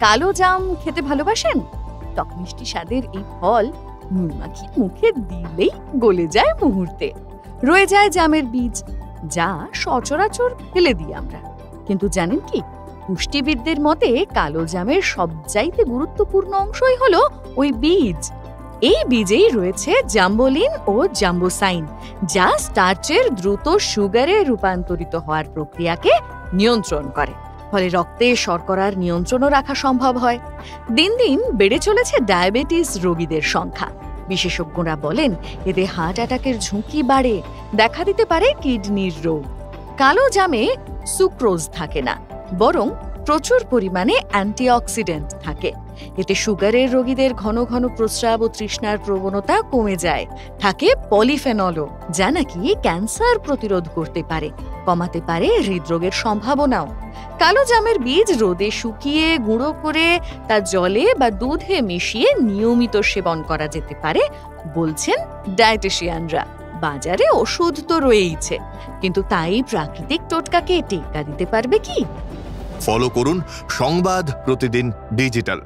কালো জাম খেতে ভালোবাসেন? টক মিষ্টি স্বাদের এই ফল নুন মাখিয়ে মুখে দিলেই গলে যায় মুহূর্তে। রয়ে যায় জামের বীজ, যা সচরাচর ফেলে দিই আমরা। কিন্তু জানেন কি, পুষ্টিবিদদের মতে কালো জামের সবচাইতে গুরুত্বপূর্ণ অংশই হলো ওই বীজ। এই বীজেই রয়েছে জাম্বোলিন ও জাম্বোসাইন, যা স্টার্চের দ্রুত সুগারে রূপান্তরিত হওয়ার প্রক্রিয়াকে নিয়ন্ত্রণ করে। ফলে রক্তে শর্করার নিয়ন্ত্রণও রাখা সম্ভব হয়। দিন দিন বেড়ে চলেছে ডায়াবেটিস রোগীদের সংখ্যা। বিশেষজ্ঞরা বলেন এতে হার্ট অ্যাটাকের ঝুঁকি বাড়ে, দেখা দিতে পারে কিডনির রোগ। কালো জামে সুক্রোজ থাকে না, বরং প্রচুর পরিমাণে অ্যান্টিঅক্সিডেন্ট থাকে। এতে সুগারের রোগীদের ঘন ঘন প্রস্রাব ও তৃষ্ণার প্রবণতা কমে যায়। থাকে পলিফেনলও, যা নাকি ক্যান্সার প্রতিরোধ করতে পারে, কমাতে পারে হৃদরোগের সম্ভাবনাও। কালো জামের বীজ রোদে শুকিয়ে গুঁড়ো করে তা জলে বা দুধে মিশিয়ে নিয়মিত সেবন করা যেতে পারে বলছেন ডায়েটিশিয়ানরা। বাজারে ওষুধ তো রয়েইছে, কিন্তু তাই প্রাকৃতিক টোটকাকে টেক্কা দিতে পারবে কি? ফলো করুন সংবাদ প্রতিদিন ডিজিটাল।